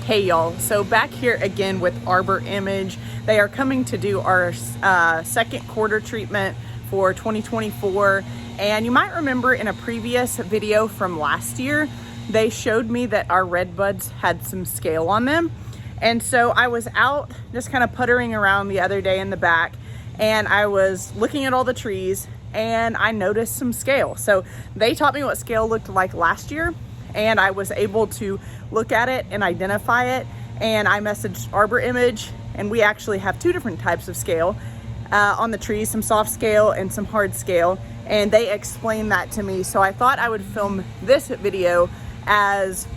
Hey y'all, so back here again with Arbor Image. They are coming to do our second quarter treatment for 2024. And you might remember in a previous video from last year, they showed me that our red buds had some scale on them. And so I was out just kind of puttering around the other day in the back, and I was looking at all the trees and I noticed some scale. So they taught me what scale looked like last year, and I was able to look at it and identify it. And I messaged Arbor Image, and we actually have two different types of scale on the trees, some soft scale and some hard scale. And they explained that to me. So I thought I would film this video, as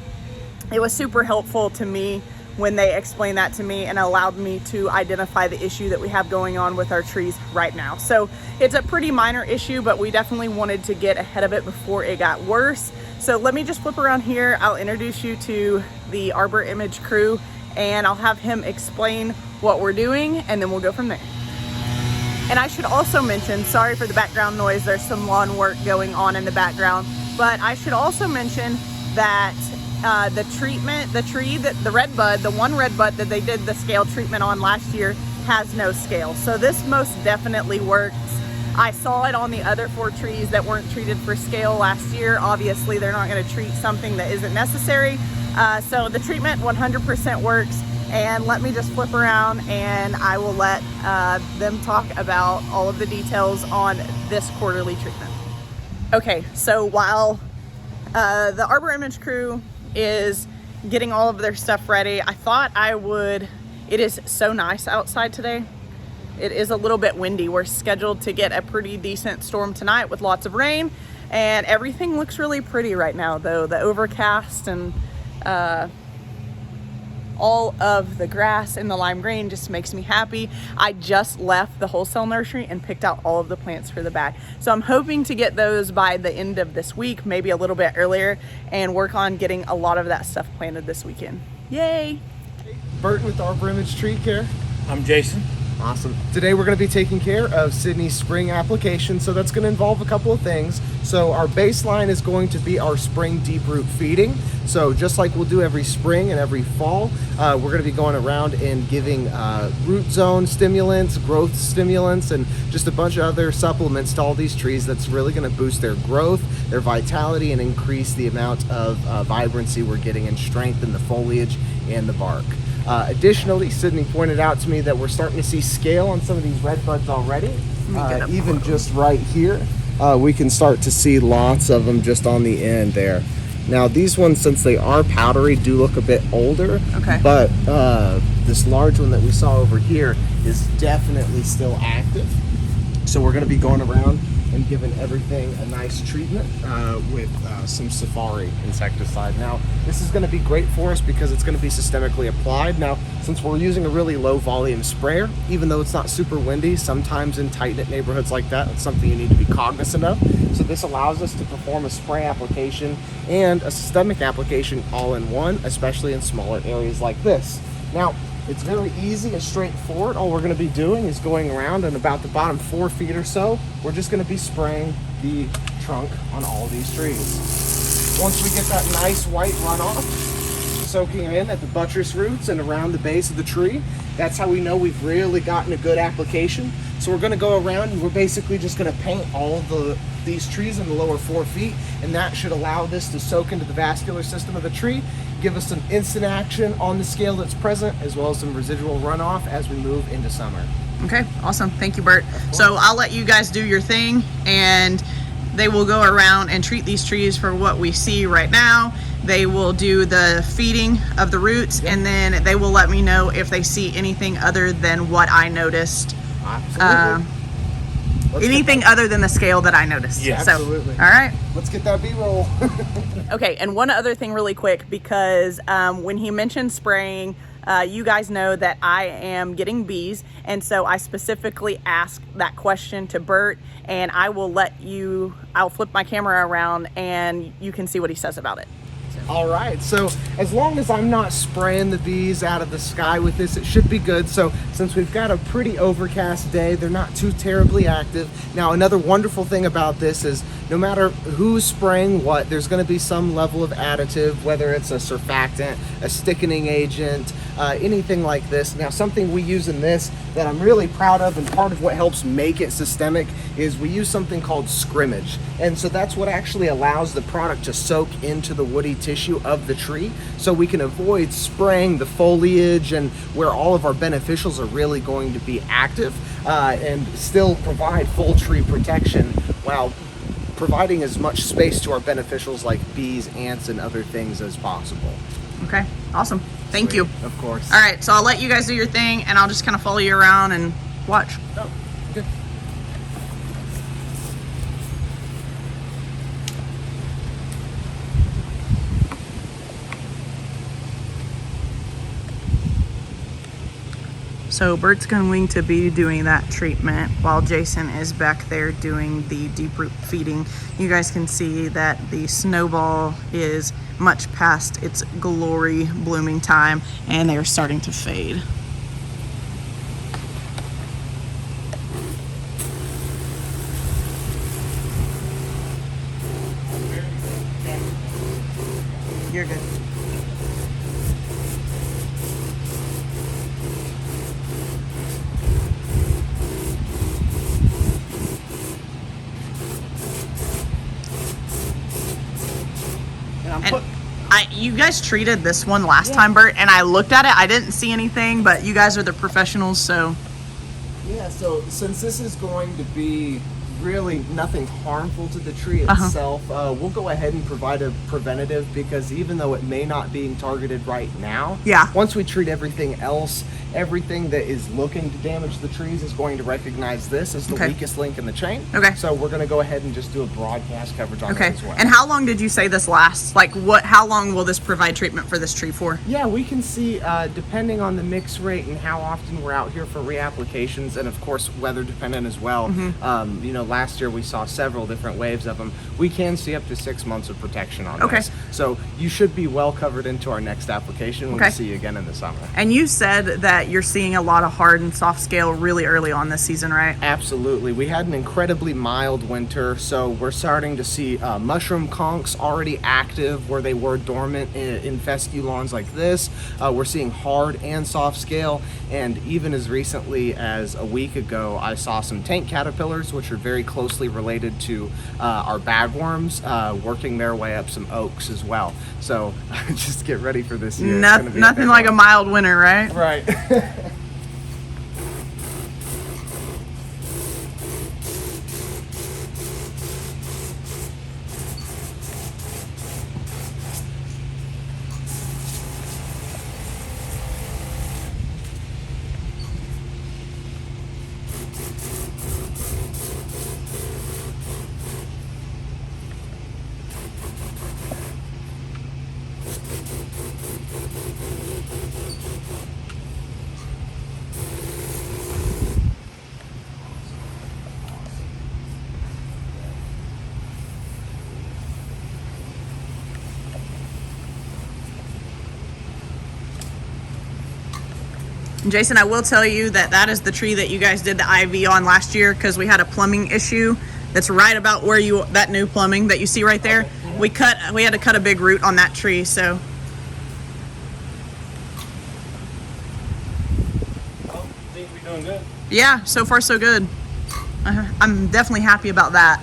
it was super helpful to me when they explained that to me and allowed me to identify the issue that we have going on with our trees right now. So it's a pretty minor issue, but we definitely wanted to get ahead of it before it got worse. So let me just flip around here. I'll introduce you to the Arbor Image crew, and I'll have him explain what we're doing, and then we'll go from there. And I should also mention, sorry for the background noise, there's some lawn work going on in the background, but I should also mention that the red bud, the one red bud that they did the scale treatment on last year, has no scale. So this most definitely works. I saw it on the other 4 trees that weren't treated for scale last year. Obviously, they're not going to treat something that isn't necessary. So the treatment 100% works. And let me just flip around and I will let them talk about all of the details on this quarterly treatment. Okay, so while the Arbor Image crew is getting all of their stuff ready, I thought I would, it is so nice outside today. It is a little bit windy. We're scheduled to get a pretty decent storm tonight with lots of rain, and everything looks really pretty right now though. The overcast and all of the grass in the lime green just makes me happy. I just left the wholesale nursery and picked out all of the plants for the bag. So I'm hoping to get those by the end of this week, maybe a little bit earlier, and work on getting a lot of that stuff planted this weekend. Yay! Bert with Arbor Image Tree Care. I'm Jason. Awesome. Today we're going to be taking care of Sydney's spring application, so that's going to involve a couple of things. So our baseline is going to be our spring deep root feeding. So just like we'll do every spring and every fall, we're going to be going around and giving root zone stimulants, growth stimulants, and just a bunch of other supplements to all these trees that's really going to boost their growth, their vitality, and increase the amount of vibrancy we're getting and strengthen the foliage and the bark. Additionally, Sydney pointed out to me that we're starting to see scale on some of these red buds already. Even just right here, we can start to see lots of them just on the end there. Now these ones, since they are powdery, do look a bit older. Okay. But this large one that we saw over here is definitely still active. So we're going to be going around and giving everything a nice treatment with some Safari insecticide. Now, this is going to be great for us because it's going to be systemically applied. Now, since we're using a really low volume sprayer, even though it's not super windy, sometimes in tight-knit neighborhoods like that, it's something you need to be cognizant of. So this allows us to perform a spray application and a systemic application all in one, especially in smaller areas like this. Now, it's very easy and straightforward. All we're going to be doing is going around, and about the bottom 4 feet or so, we're just going to be spraying the trunk on all these trees. Once we get that nice white runoff soaking in at the buttress roots and around the base of the tree, that's how we know we've really gotten a good application. So we're going to go around and we're basically just going to paint all of these trees in the lower 4 feet, and that should allow this to soak into the vascular system of the tree, give us some instant action on the scale that's present, as well as some residual runoff as we move into summer. Okay, awesome. Thank you, Bert. So I'll let you guys do your thing, and they will go around and treat these trees for what we see right now. They will do the feeding of the roots, and then they will let me know if they see anything other than what I noticed. Absolutely. Anything other than the scale that I noticed. Yeah, so, absolutely. All right. Let's get that B-roll. Okay, and one other thing really quick, because when he mentioned spraying, you guys know that I am getting bees, and so I specifically asked that question to Bert, and I'll flip my camera around and you can see what he says about it. All right, so as long as I'm not spraying the bees out of the sky with this, it should be good. So since we've got a pretty overcast day, they're not too terribly active. Now, another wonderful thing about this is no matter who's spraying what, there's going to be some level of additive, whether it's a surfactant, a stickening agent, anything like this. Now, something we use in this that I'm really proud of, and part of what helps make it systemic, is we use something called scrimmage. And so that's what actually allows the product to soak into the woody tissue of the tree, so we can avoid spraying the foliage and where all of our beneficials are really going to be active, and still provide full tree protection while providing as much space to our beneficials like bees, ants, and other things as possible. Okay, awesome. Thank you. Of course. All right, so I'll let you guys do your thing, and I'll just kind of follow you around and watch. Oh, good. So Bert's going to be doing that treatment while Jason is back there doing the deep root feeding. You guys can see that the snowball is much past its glory blooming time, and they are starting to fade. You're good. You guys treated this one last time, Bert, and I looked at it. I didn't see anything, but you guys are the professionals, so. Yeah, so since this is going to be really nothing harmful to the tree itself, we'll go ahead and provide a preventative, because even though it may not be targeted right now, once we treat everything else, everything that is looking to damage the trees is going to recognize this as the weakest link in the chain. Okay. So we're going to go ahead and just do a broadcast coverage on that as well. And how long did you say this lasts? Like, how long will this provide treatment for this tree for? Yeah, we can see, depending on the mix rate and how often we're out here for reapplications, and of course weather dependent as well. You know, last year we saw several different waves of them. We can see up to 6 months of protection on this. So you should be well covered into our next application when we see you again in the summer. And you said that you're seeing a lot of hard and soft scale really early on this season, right? Absolutely. We had an incredibly mild winter, so we're starting to see mushroom conchs already active where they were dormant in fescue lawns like this. We're seeing hard and soft scale, and even as recently as a week ago, I saw some tank caterpillars, which are very closely related to our bagworms, working their way up some oaks as well. So just get ready for this year. Nothing like a mild winter, right? Right. Jason, I will tell you that that is the tree that you guys did the IV on last year, because we had a plumbing issue that's right about where that new plumbing that you see right there. We had to cut a big root on that tree, so. Well, think we're doing good. Yeah, so far so good. I'm definitely happy about that.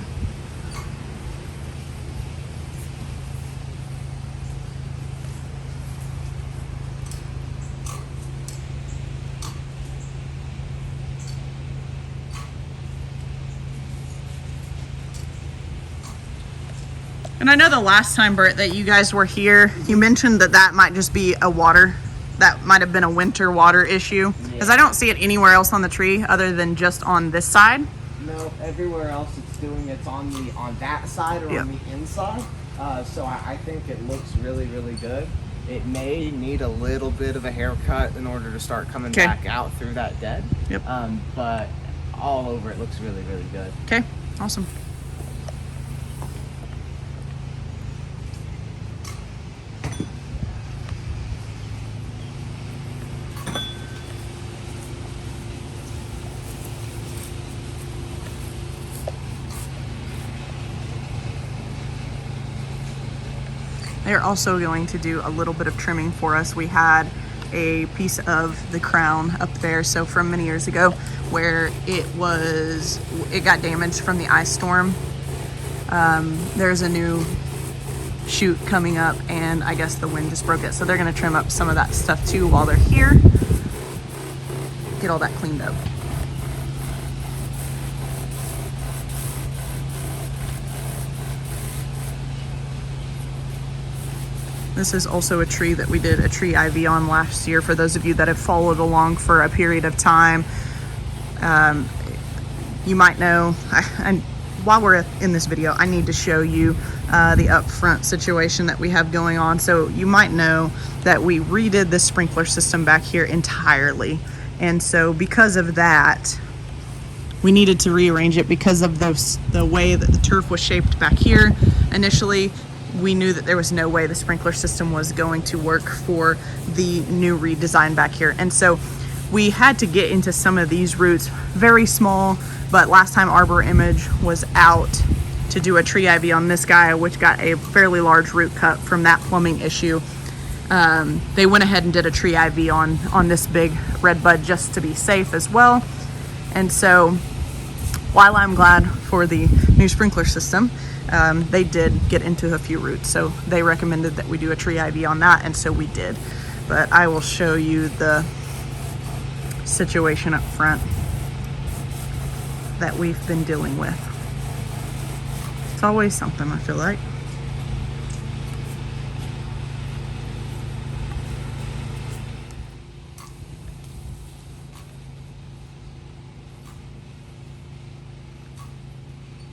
And I know the last time, Bert, that you guys were here, you mentioned that might just be a water, that might have been a winter water issue. Because I don't see it anywhere else on the tree other than just on this side. No, everywhere else it's on that side or on the inside. So I think it looks really, really good. It may need a little bit of a haircut in order to start coming back out through that dead. But all over it looks really, really good. Okay, awesome. They're also going to do a little bit of trimming for us. We had a piece of the crown up there, so from many years ago, where it got damaged from the ice storm. There's a new shoot coming up, and I guess the wind just broke it, so they're going to trim up some of that stuff too while they're here. Get all that cleaned up. This is also a tree that we did a tree IV on last year. For those of you that have followed along for a period of time, you might know, and while we're in this video, I need to show you the upfront situation that we have going on. So you might know that we redid the sprinkler system back here entirely. And so because of that, we needed to rearrange it because of the way that the turf was shaped back here. Initially, we knew that there was no way the sprinkler system was going to work for the new redesign back here. And so we had to get into some of these roots, very small, but last time Arbor Image was out to do a tree IV on this guy, which got a fairly large root cut from that plumbing issue, they went ahead and did a tree IV on this big red bud just to be safe as well. And so while I'm glad for the new sprinkler system, they did get into a few roots, so they recommended that we do a tree IV on that, and so we did. But I will show you the situation up front that we've been dealing with. It's always something, I feel like.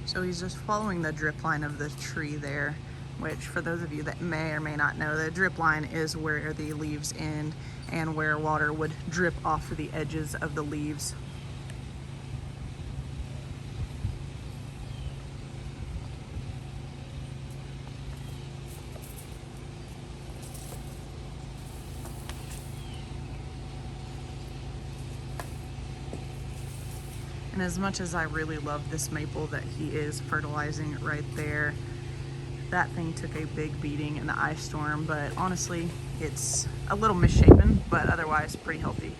So he's just following the drip line of the tree there, which for those of you that may or may not know, the drip line is where the leaves end and where water would drip off of the edges of the leaves. And as much as I really love this maple that he is fertilizing right there, that thing took a big beating in the ice storm, but honestly, it's a little misshapen, but otherwise pretty healthy.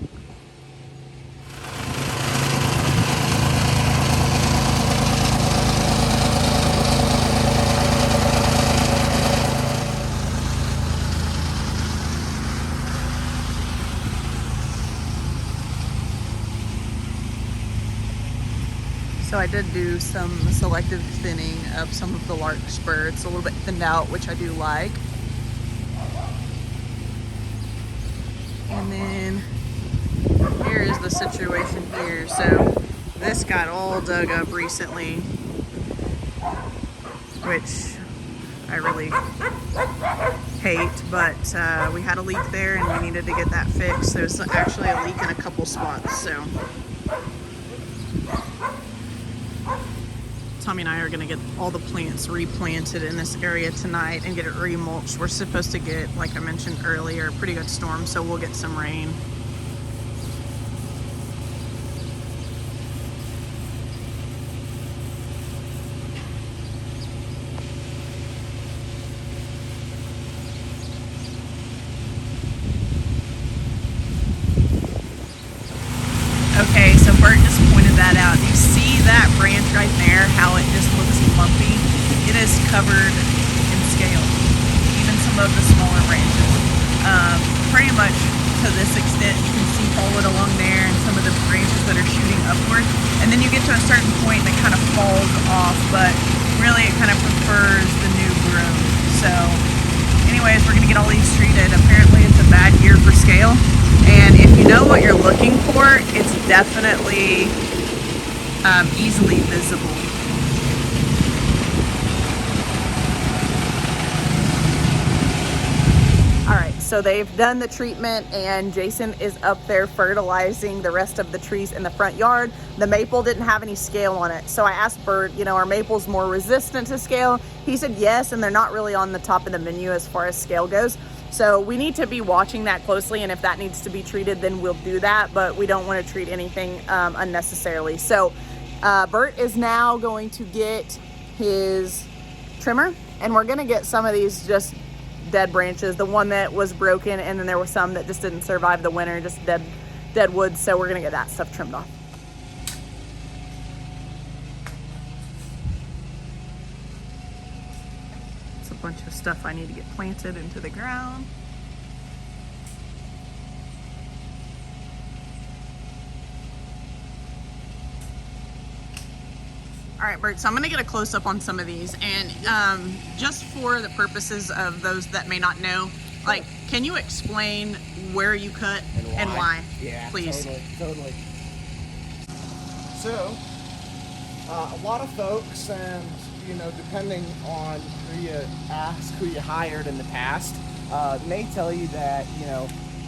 So I did do some selective thinning of some of the larkspur. It's a little bit thinned out, which I do like. And then here is the situation here. So this got all dug up recently, which I really hate, but we had a leak there and we needed to get that fixed. There's actually a leak in a couple spots, so Tommy and I are going to get all the plants replanted in this area tonight and get it remulched. We're supposed to get, like I mentioned earlier, a pretty good storm, so we'll get some rain. Okay, so Bert just pointed that out. You see that branch right there, how it just looks lumpy? It is covered in scale, even some of the smaller branches. Pretty much to this extent, you can see forward along there and some of the branches that are shooting upward. And then you get to a certain point and it kind of falls off, but really it kind of prefers the new broom. So anyways, we're gonna get all these treated. Apparently it's a bad year for scale. And if you know what you're looking for, it's definitely easily visible. All right, so they've done the treatment and Jason is up there fertilizing the rest of the trees in the front yard. The maple didn't have any scale on it. So I asked Bert, you know, are maples more resistant to scale? He said yes, and they're not really on the top of the menu as far as scale goes. So we need to be watching that closely, and if that needs to be treated, then we'll do that, but we don't want to treat anything unnecessarily. So Bert is now going to get his trimmer, and we're gonna get some of these just dead branches, the one that was broken, and then there were some that just didn't survive the winter, just dead wood. So we're gonna get that stuff trimmed off. It's a bunch of stuff I need to get planted into the ground. All right, Bert, so I'm gonna get a close up on some of these, and just for the purposes of those that may not know, like, can you explain where you cut and why? Yeah, please. Totally. So, a lot of folks, and depending on who you ask, who you hired in the past, may tell you that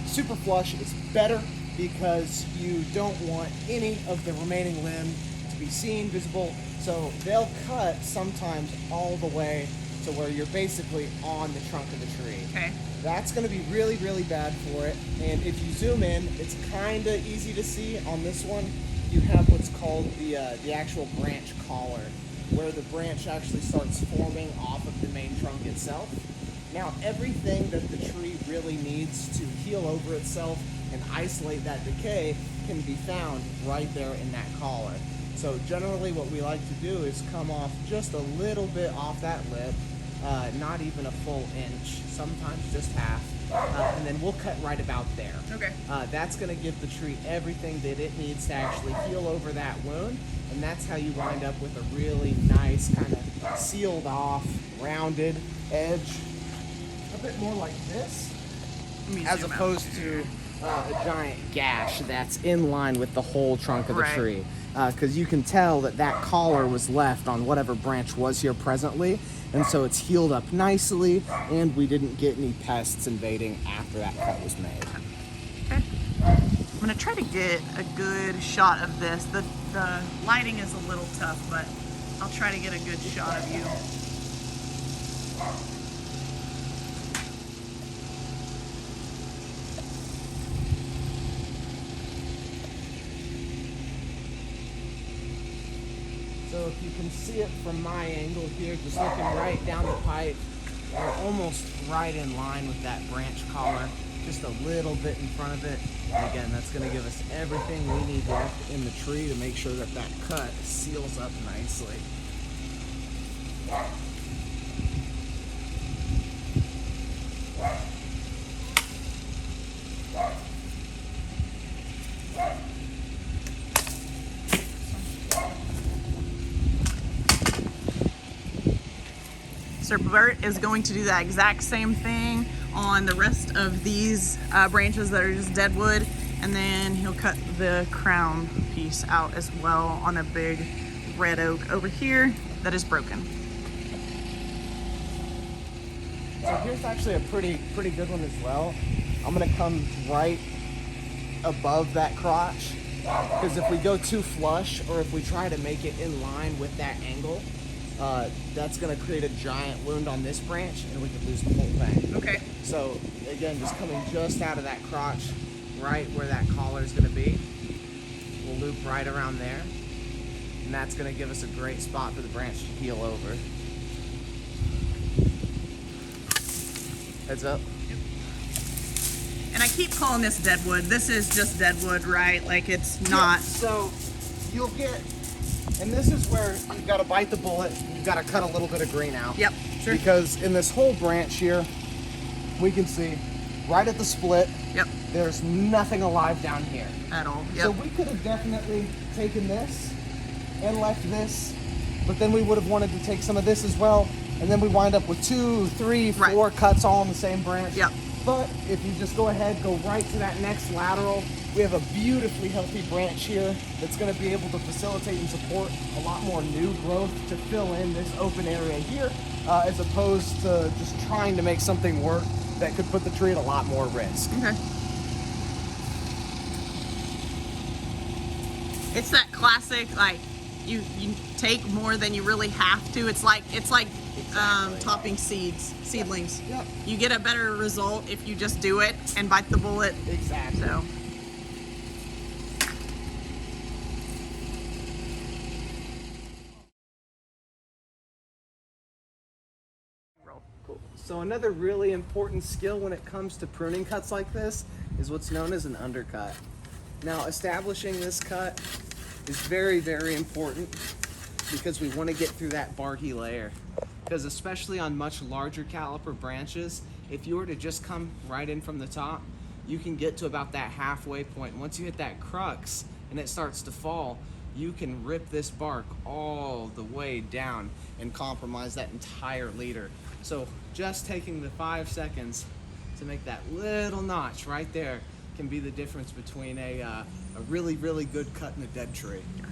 super flush is better because you don't want any of the remaining limb to be seen, visible. So they'll cut sometimes all the way to where you're basically on the trunk of the tree. Okay. That's going to be really, really bad for it. And if you zoom in, it's kind of easy to see on this one. You have what's called the actual branch collar, where the branch actually starts forming off of the main trunk itself. Now, everything that the tree really needs to heal over itself and isolate that decay can be found right there in that collar. So generally what we like to do is come off just a little bit off that lip, not even a full inch, sometimes just half, and then we'll cut right about there. Okay. That's going to give the tree everything that it needs to actually heal over that wound, and that's how you wind up with a really nice kind of sealed off, rounded edge, a bit more like this, as opposed to a giant gash that's in line with the whole trunk of the tree. Because you can tell that collar was left on whatever branch was here presently, and so it's healed up nicely, and we didn't get any pests invading after that cut was made. Okay. I'm gonna try to get a good shot of this. The lighting is a little tough, but I'll try to get a good shot of you. So if you can see it from my angle here, just looking right down the pipe, we're almost right in line with that branch collar, just a little bit in front of it. And again, that's going to give us everything we need left in the tree to make sure that cut seals up nicely. Sir Bert is going to do that exact same thing on the rest of these branches that are just deadwood, and then he'll cut the crown piece out as well on a big red oak over here that is broken. So here's actually a pretty good one as well. I'm gonna come right above that crotch, because if we go too flush or if we try to make it in line with that angle, that's going to create a giant wound on this branch, and we could lose the whole thing. Okay. So again, just coming just out of that crotch, right where that collar is going to be, we'll loop right around there, and that's going to give us a great spot for the branch to heal over. Heads up. Yep. And I keep calling this deadwood. This is just deadwood, right? Like, it's not. Yeah, so you'll get, and this is where you've got to bite the bullet. You've got to cut a little bit of green out. Yep, sure. Because in this whole branch here, we can see right at the split, Yep. there's nothing alive down here. At all. Yep. So we could have definitely taken this and left this, but then we would have wanted to take some of this as well, and then we wind up with 2, 3, 4 cuts all on the same branch. Yep. But if you just go ahead, go right to that next lateral, we have a beautifully healthy branch here that's going to be able to facilitate and support a lot more new growth to fill in this open area here, as opposed to just trying to make something work that could put the tree at a lot more risk. Okay. It's that classic, like, you take more than you really have to. It's like Exactly. Topping seedlings. Yep. You get a better result if you just do it and bite the bullet. Exactly. So. Cool. So another really important skill when it comes to pruning cuts like this is what's known as an undercut. Now, establishing this cut is very, very important because we want to get through that barky layer. Because especially on much larger caliper branches, if you were to just come right in from the top, you can get to about that halfway point. Once you hit that crux and it starts to fall, you can rip this bark all the way down and compromise that entire leader. So just taking the 5 seconds to make that little notch right there can be the difference between a really, really good cut in a dead tree. Gotcha.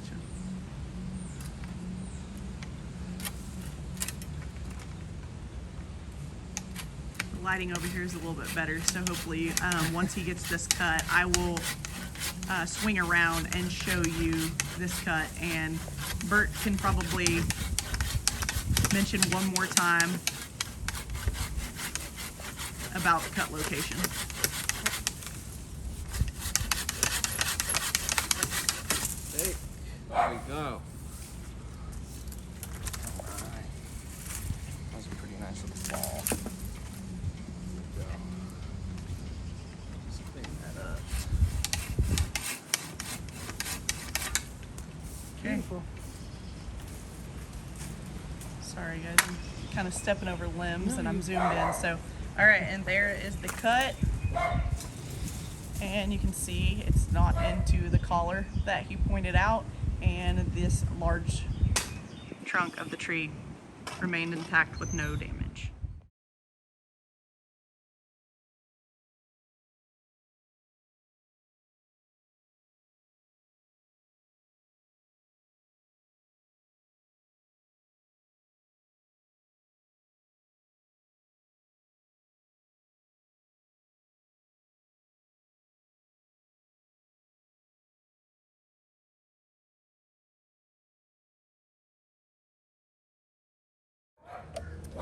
The lighting over here is a little bit better, so hopefully once he gets this cut, I will swing around and show you this cut, and Bert can probably mention one more time about the cut location. Hey, there we go. Alright. That was a pretty nice little fall. There we go. Just clean that up. Okay. Beautiful. Sorry guys, I'm kind of stepping over limbs and I'm zoomed in. So, all right, and there is the cut. And you can see it's not into the collar that he pointed out, and this large trunk of the tree remained intact with no damage.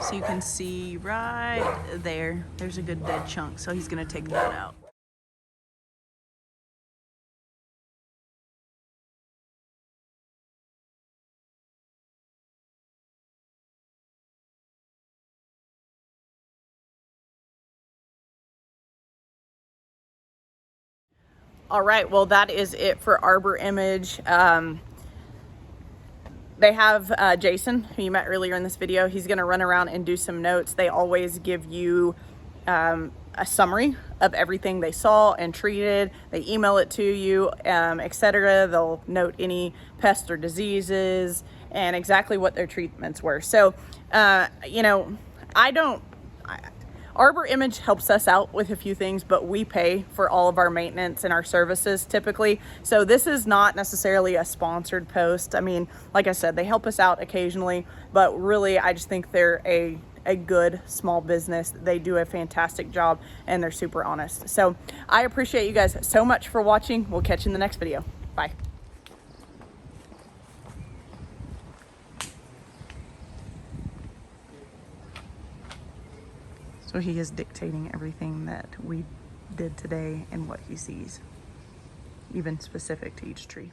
So you can see right there, there's a good dead chunk, so he's gonna take that out. All right, well, that is it for Arbor Image. They have Jason, who you met earlier in this video. He's gonna run around and do some notes. They always give you a summary of everything they saw and treated. They email it to you, etc. They'll note any pests or diseases and exactly what their treatments were. So, you know, Arbor Image helps us out with a few things, but we pay for all of our maintenance and our services typically. So this is not necessarily a sponsored post. I mean, like I said, they help us out occasionally, but really I just think they're a good small business. They do a fantastic job and they're super honest. So I appreciate you guys so much for watching. We'll catch you in the next video. Bye. So he is dictating everything that we did today and what he sees, even specific to each tree.